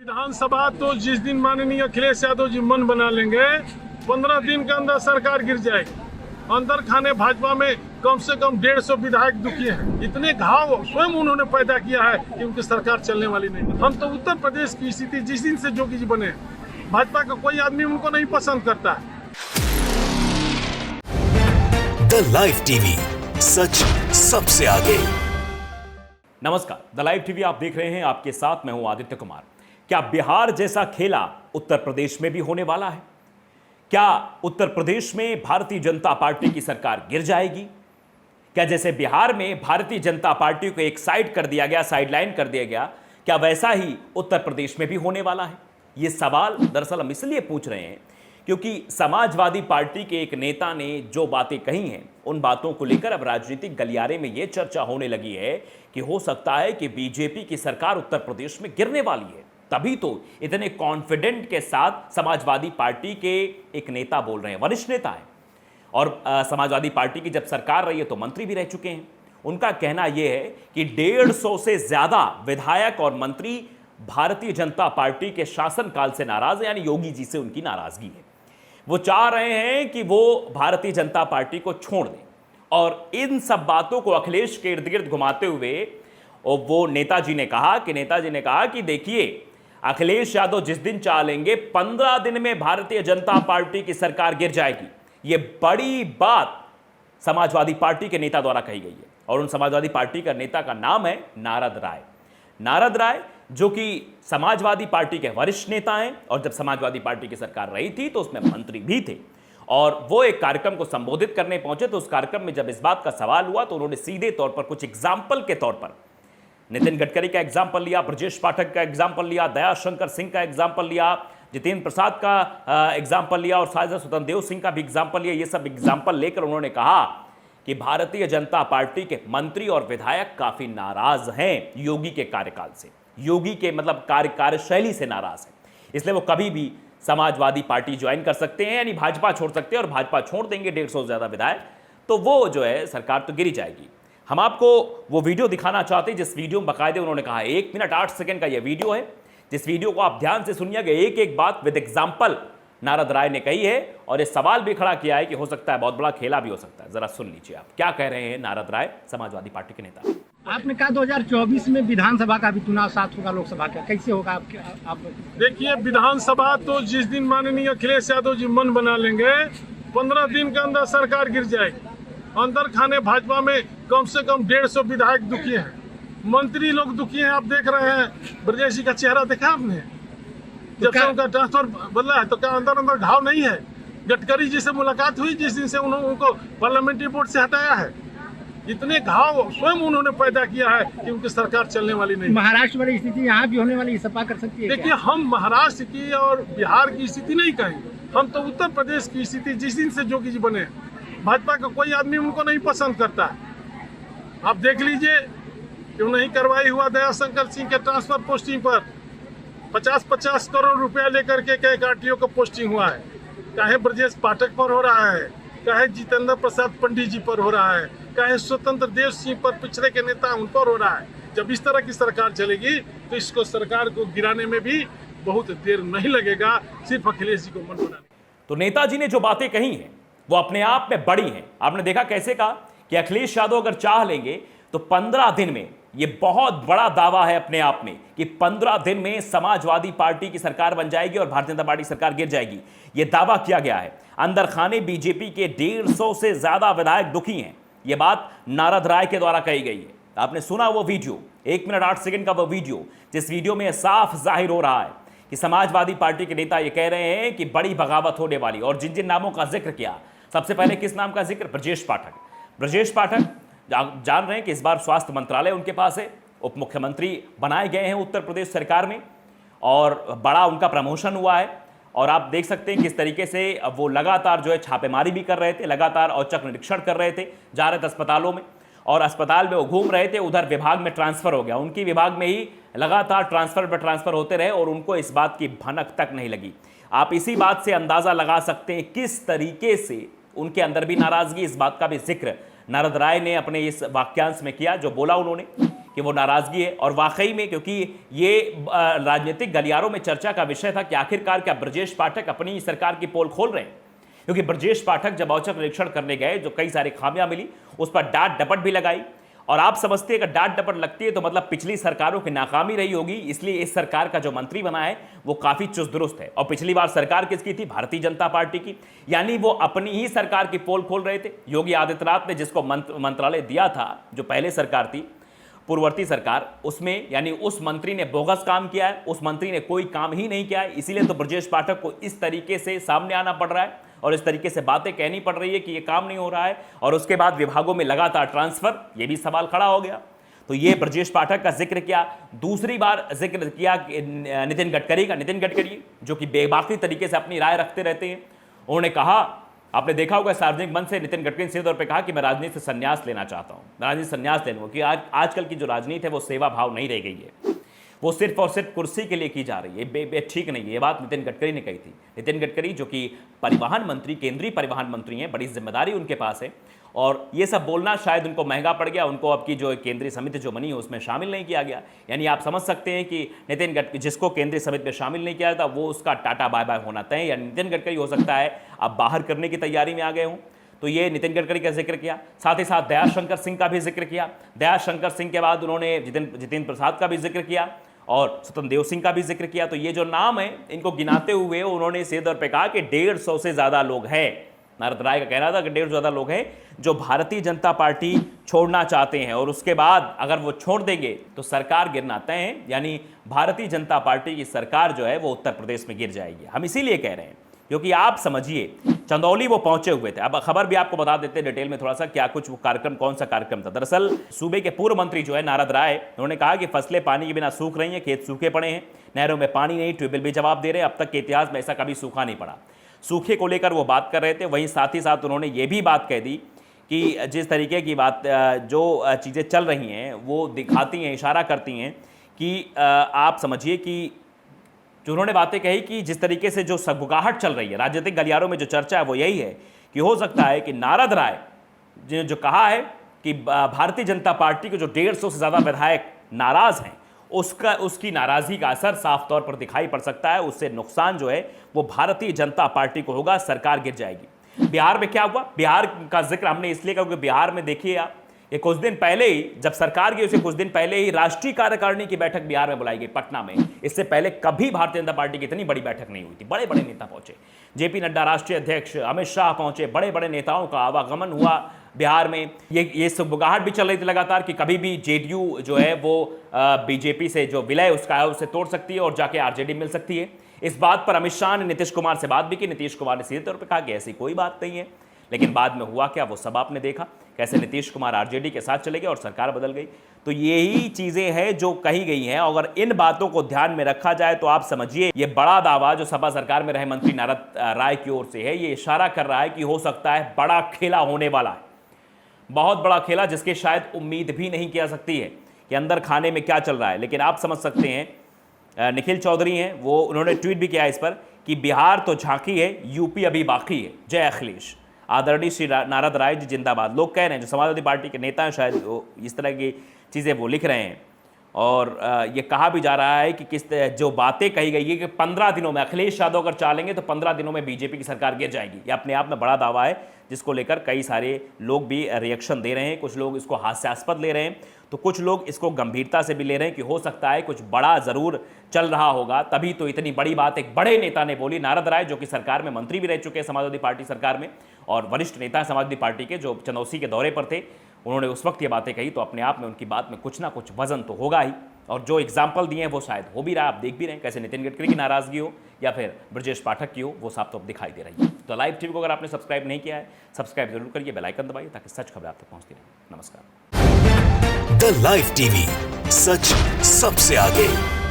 विधानसभा तो जिस दिन माननीय अखिलेश यादव जी मन बना लेंगे 15 दिन के अंदर सरकार गिर जाएगी। अंदर खाने भाजपा में कम से कम 150 विधायक दुखी हैं। इतने घाव स्वयं उन्होंने पैदा किया है कि उनकी सरकार चलने वाली नहीं। हम तो उत्तर प्रदेश की स्थिति जिस दिन से जोगी जी बने, भाजपा का कोई आदमी उनको नहीं पसंद करता है। द लाइव टीवी, सच सबसे आगे। नमस्कार, द लाइव टीवी आप देख रहे हैं। आपके साथ मैं हूं आदित्य कुमार। क्या बिहार जैसा खेला उत्तर प्रदेश में भी होने वाला है? क्या उत्तर प्रदेश में भारतीय जनता पार्टी की सरकार गिर जाएगी? क्या जैसे बिहार में भारतीय जनता पार्टी को एक साइड कर दिया गया, साइडलाइन कर दिया गया, क्या वैसा ही उत्तर प्रदेश में भी होने वाला है? ये सवाल दरअसल हम इसलिए पूछ रहे हैं क्योंकि समाजवादी पार्टी के एक नेता ने जो बातें कही हैं, उन बातों को लेकर अब राजनीतिक गलियारे में यह चर्चा होने लगी है कि हो सकता है कि बीजेपी की सरकार उत्तर प्रदेश में गिरने वाली है। तभी तो इतने कॉन्फिडेंट के साथ समाजवादी पार्टी के एक नेता बोल रहे हैं, वरिष्ठ नेता है और समाजवादी पार्टी की जब सरकार रही है तो मंत्री भी रह चुके हैं। उनका कहना यह है कि 150 से ज्यादा विधायक और मंत्री भारतीय जनता पार्टी के शासनकाल से नाराज है, यानी योगी जी से उनकी नाराजगी है। वो चाह रहे हैं कि वो भारतीय जनता पार्टी को छोड़ दें और इन सब बातों को अखिलेश के इर्द गिर्द घुमाते हुए वो नेताजी ने कहा कि देखिए, अखिलेश यादव जिस दिन चाह लेंगे 15 दिन में भारतीय जनता पार्टी की सरकार गिर जाएगी। ये बड़ी बात समाजवादी पार्टी के नेता द्वारा कही गई है और उन समाजवादी पार्टी का नेता का नाम है नारद राय। नारद राय जो कि समाजवादी पार्टी के वरिष्ठ नेता हैं और जब समाजवादी पार्टी की सरकार रही थी तो उसमें मंत्री भी थे और वो एक कार्यक्रम को संबोधित करने पहुंचे तो उस कार्यक्रम में जब इस बात का सवाल हुआ तो उन्होंने सीधे तौर पर कुछ एग्जाम्पल के तौर पर नितिन गडकरी का एग्जाम्पल लिया, ब्रजेश पाठक का एग्जाम्पल लिया, दयाशंकर सिंह का एग्जाम्पल लिया, जितेंद्र प्रसाद का एग्जाम्पल लिया और साथ स्वतंत्र देव सिंह का भी एग्जाम्पल लिया। ये सब एग्जाम्पल लेकर उन्होंने कहा कि भारतीय जनता पार्टी के मंत्री और विधायक काफी नाराज हैं योगी के कार्यकाल से, योगी के मतलब कार्यशैली से नाराज हैं, इसलिए वो कभी भी समाजवादी पार्टी ज्वाइन कर सकते हैं, यानी भाजपा छोड़ सकते हैं और भाजपा छोड़ देंगे 150 से ज्यादा विधायक तो वो जो है सरकार तो गिरी जाएगी। हम आपको वो वीडियो दिखाना चाहते हैं जिस वीडियो में बाकायदे उन्होंने कहा 1 मिनट 8 सेकंड का ये वीडियो है, जिस वीडियो को आप ध्यान से सुनिएगा। एक एक बात विद एग्जाम्पल नारद राय ने कही है और ये सवाल भी खड़ा किया है कि हो सकता है बहुत बड़ा खेला भी हो सकता है। जरा सुन लीजिए आप क्या कह रहे हैं नारद राय, समाजवादी पार्टी के नेता। आपने कहा 2024 में विधानसभा का भी चुनाव साथ होगा, लोकसभा का कैसे होगा? आप देखिए, विधानसभा तो जिस दिन माननीय अखिलेश यादव जी मन बना लेंगे 15 दिन के अंदर सरकार गिर जाएगी। अंदर खाने भाजपा में कम से कम 150 विधायक दुखी हैं, मंत्री लोग दुखी हैं। आप देख रहे हैं ब्रजेश जी का चेहरा देखा आपने, जब से उनका ट्रांसफर बदला है तो क्या अंदर घाव नहीं है? गडकरी जी से मुलाकात हुई जिस दिन से उन्होंने उनको पार्लियामेंट्री बोर्ड से हटाया है। इतने घाव स्वयं उन्होंने पैदा किया है कि उनकी सरकार चलने वाली नहीं। महाराष्ट्र वाली स्थिति यहाँ भी होने वाली, सपा कर सकती है? देखिए, हम महाराष्ट्र की और बिहार की स्थिति नहीं कहेंगे, हम तो उत्तर प्रदेश की स्थिति जिस दिन से जोगी जी बने, भाजपा का कोई आदमी उनको नहीं पसंद करता है। आप देख लीजिए, क्यों नहीं कार्रवाई हुआ दयाशंकर सिंह के ट्रांसफर पोस्टिंग पर 50-50 करोड़ रुपया लेकर के कई आरटीओ का पोस्टिंग हुआ है। चाहे ब्रजेश पाठक पर हो रहा है, चाहे जितेंद्र प्रसाद पंडित जी पर हो रहा है, चाहे स्वतंत्र देव सिंह पर पिछड़े के नेता उन पर हो रहा है। जब इस तरह की सरकार चलेगी तो इसको सरकार को गिराने में भी बहुत देर नहीं लगेगा, सिर्फ अखिलेश जी को मन बनाने। तो नेताजी ने जो बातें कही हैं वो अपने आप में बड़ी हैं। आपने देखा कैसे कहा कि अखिलेश यादव अगर चाह लेंगे तो 15 दिन में, ये बहुत बड़ा दावा है अपने आप में कि 15 दिन में समाजवादी पार्टी की सरकार बन जाएगी और भारतीय जनता पार्टी की सरकार गिर जाएगी। ये दावा किया गया है। अंदर खाने बीजेपी के 150 से ज्यादा विधायक दुखी हैं। यह बात नारद राय के द्वारा कही गई है। आपने सुना वो वीडियो, 1 मिनट 8 सेकंड का वो वीडियो, जिस वीडियो में साफ जाहिर हो रहा है कि समाजवादी पार्टी के नेता ये कह रहे हैं कि बड़ी बगावत होने वाली। और जिन जिन नामों का जिक्र किया, सबसे पहले किस नाम का जिक्र? ब्रजेश पाठक। ब्रजेश पाठक जान रहे हैं कि इस बार स्वास्थ्य मंत्रालय उनके पास है, उप मुख्यमंत्री बनाए गए हैं उत्तर प्रदेश सरकार में और बड़ा उनका प्रमोशन हुआ है। और आप देख सकते हैं किस तरीके से वो लगातार जो है छापेमारी भी कर रहे थे, लगातार औचक निरीक्षण कर रहे थे, जा रहे थे अस्पतालों में और अस्पताल में वो घूम रहे थे, उधर विभाग में ट्रांसफर हो गया, उनकी विभाग में ही लगातार ट्रांसफर पर ट्रांसफर होते रहे और उनको इस बात की भनक तक नहीं लगी। आप इसी बात से अंदाजा लगा सकते हैं किस तरीके से उनके अंदर भी नाराजगी। इस बात का भी जिक्र नारद राय ने अपने इस वाक्यांश में किया, जो बोला उन्होंने कि वो नाराजगी है। और वाकई में, क्योंकि ये राजनीतिक गलियारों में चर्चा का विषय था कि आखिरकार क्या ब्रजेश पाठक अपनी सरकार की पोल खोल रहे हैं, क्योंकि ब्रजेश पाठक जब औचक निरीक्षण करने गए, जो कई सारी खामियां मिली, उस पर डांट डपट भी लगाई। और आप समझते हैं कि डांट डपट लगती है तो मतलब पिछली सरकारों की नाकामी रही होगी, इसलिए इस सरकार का जो मंत्री बना है वो काफी चुस्त दुरुस्त है। और पिछली बार सरकार किसकी थी? भारतीय जनता पार्टी की, यानी वो अपनी ही सरकार की पोल खोल रहे थे। योगी आदित्यनाथ ने जिसको मंत्रालय दिया था, जो पहले सरकार थी, पूर्ववर्ती सरकार, उसमें यानी उस मंत्री ने बोगस काम किया है, उस मंत्री ने कोई काम ही नहीं किया है। इसीलिए तो ब्रजेश पाठक को इस तरीके से सामने आना पड़ रहा है और इस तरीके से बातें कहनी पड़ रही है कि ये काम नहीं हो रहा है। और उसके बाद विभागों में लगातार ट्रांसफर, ये भी सवाल खड़ा हो गया। तो ये ब्रजेश पाठक का जिक्र किया। दूसरी बार जिक्र किया नितिन गडकरी का। नितिन गडकरी जो कि बेबाकी तरीके से अपनी राय रखते रहते हैं, उन्होंने कहा, आपने देखा होगा सार्वजनिक मंच से नितिन गडकरी ने सीधे तौर पे कहा कि मैं राजनीति से संन्यास लेना चाहता हूं, राजनीति संन्यास लेना, क्योंकि आजकल की जो राजनीति है वो सेवा भाव नहीं रह गई है, वो सिर्फ और सिर्फ कुर्सी के लिए की जा रही है। ठीक नहीं है, ये बात नितिन गडकरी ने कही थी। नितिन गडकरी जो कि परिवहन मंत्री, केंद्रीय परिवहन मंत्री हैं, बड़ी जिम्मेदारी उनके पास है, और ये सब बोलना शायद उनको महंगा पड़ गया। उनको अब की जो केंद्रीय समिति जो बनी है उसमें शामिल नहीं किया गया। यानी आप समझ सकते हैं कि नितिन गडकरी जिसको केंद्रीय समिति में शामिल नहीं किया था, वो उसका टाटा बाय बाय होना तय। या नितिन गडकरी हो सकता है अब बाहर करने की तैयारी में आ गए हों। तो ये नितिन गडकरी का जिक्र किया। साथ ही साथ दयाशंकर सिंह का भी जिक्र किया। दयाशंकर सिंह के बाद उन्होंने जितेंद्र प्रसाद का भी जिक्र किया और स्वतंत्र देव सिंह का भी जिक्र किया। तो ये जो नाम है, इनको गिनाते हुए उन्होंने सीधे तौर पे कहा कि 150 से ज्यादा लोग हैं। नारद राय का कहना था कि 150 ज्यादा लोग हैं जो भारतीय जनता पार्टी छोड़ना चाहते हैं, और उसके बाद अगर वो छोड़ देंगे तो सरकार गिरना तय है। यानी भारतीय जनता पार्टी की सरकार जो है वो उत्तर प्रदेश में गिर जाएगी। हम इसीलिए कह रहे हैं क्योंकि आप समझिए, चंदौली वो पहुंचे हुए थे। अब खबर भी आपको बता देते हैं डिटेल में थोड़ा सा, क्या कुछ वो कार्यक्रम, कौन सा कार्यक्रम था। दरअसल सूबे के पूर्व मंत्री जो है नारद राय, उन्होंने कहा कि फसलें पानी के बिना सूख रही हैं, खेत सूखे पड़े हैं, नहरों में पानी नहीं, ट्यूबवेल भी जवाब दे रहे हैं, अब तक के इतिहास में ऐसा कभी सूखा नहीं पड़ा। सूखे को लेकर वो बात कर रहे थे। वहीं साथ ही साथ उन्होंने ये भी बात कह दी कि जिस तरीके की बात, जो चीज़ें चल रही हैं वो दिखाती हैं, इशारा करती हैं कि आप समझिए कि जो उन्होंने बातें कही कि जिस तरीके से जो सगबुगाहट चल रही है राजनीतिक गलियारों में, जो चर्चा है वो यही है कि हो सकता है कि नारद राय जो कहा है कि भारतीय जनता पार्टी के जो 150 से ज़्यादा विधायक नाराज़ हैं, उसकी नाराज़गी का असर साफ तौर पर दिखाई पड़ सकता है। उससे नुकसान जो है वो भारतीय जनता पार्टी को होगा, सरकार गिर जाएगी। बिहार में क्या हुआ? बिहार का जिक्र हमने इसलिए किया क्योंकि बिहार में देखिए आप, ये कुछ दिन पहले ही जब सरकार की, उसे कुछ दिन पहले ही राष्ट्रीय कार्यकारिणी की बैठक बिहार में बुलाई गई, पटना में। इससे पहले कभी भारतीय जनता पार्टी की इतनी बड़ी बैठक नहीं हुई थी। बड़े बड़े नेता पहुंचे, जेपी नड्डा राष्ट्रीय अध्यक्ष, अमित शाह पहुंचे, बड़े बड़े नेताओं का आवागमन हुआ बिहार में। ये सगबुगाहट भी चल रही थी लगातार कि कभी भी जेडीयू जो है वो बीजेपी से जो विलय उसका है उसे तोड़ सकती है और जाके आरजेडी मिल सकती है। इस बात पर अमित शाह ने नीतीश कुमार से बात भी की। नीतीश कुमार ने सीधे तौर पर कहा कि ऐसी कोई बात नहीं है, लेकिन बाद में हुआ क्या वो सब आपने देखा, कैसे नीतीश कुमार आरजेडी के साथ चले गए और सरकार बदल गई। तो यही चीजें हैं जो कही गई हैं। अगर इन बातों को ध्यान में रखा जाए तो आप समझिए ये बड़ा दावा जो सपा सरकार में रहे मंत्री नारद राय की ओर से है, ये इशारा कर रहा है कि हो सकता है बड़ा खेला होने वाला है, बहुत बड़ा खेला, जिसके शायद उम्मीद भी नहीं किया सकती है कि अंदर खाने में क्या चल रहा है। लेकिन आप समझ सकते हैं, निखिल चौधरी हैं, वो उन्होंने ट्वीट भी किया इस पर कि बिहार तो झांकी है, यूपी अभी बाकी है, जय अखिलेश। आदरणीय श्री नारद राय जी जिंदाबाद, लोग कह रहे हैं, जो समाजवादी पार्टी के नेता हैं शायद वो इस तरह की चीज़ें वो लिख रहे हैं। और ये कहा भी जा रहा है कि जो बातें कही गई है कि 15 दिनों में अखिलेश यादव अगर चालेंगे तो 15 दिनों में बीजेपी की सरकार गिर जाएगी। ये अपने आप में बड़ा दावा है, जिसको लेकर कई सारे लोग भी रिएक्शन दे रहे हैं। कुछ लोग इसको हास्यास्पद ले रहे हैं, तो कुछ लोग इसको गंभीरता से भी ले रहे हैं कि हो सकता है कुछ बड़ा ज़रूर चल रहा होगा, तभी तो इतनी बड़ी बात एक बड़े नेता ने बोली। नारद राय जो कि सरकार में मंत्री भी रह चुके हैं समाजवादी पार्टी सरकार में, और वरिष्ठ नेता समाजवादी पार्टी के, जो चंदौसी के दौरे पर थे, उन्होंने उस वक्त ये बातें कही। तो अपने आप में उनकी बात में कुछ ना कुछ वजन तो होगा ही, और जो एग्जाम्पल दिए हैं वो शायद हो भी रहा है। आप देख भी रहे हैं कैसे नितिन गडकरी की नाराजगी हो या फिर ब्रजेश पाठक की हो, वो साफ तो दिखाई दे रही है। तो लाइव टीवी को अगर आपने सब्सक्राइब नहीं किया है, सब्सक्राइब जरूर करिए, बेल आइकन दबाइए ताकि सच खबर आप तक पहुंचती रहे। नमस्कार। द लाइव टीवी, सच सबसे आगे।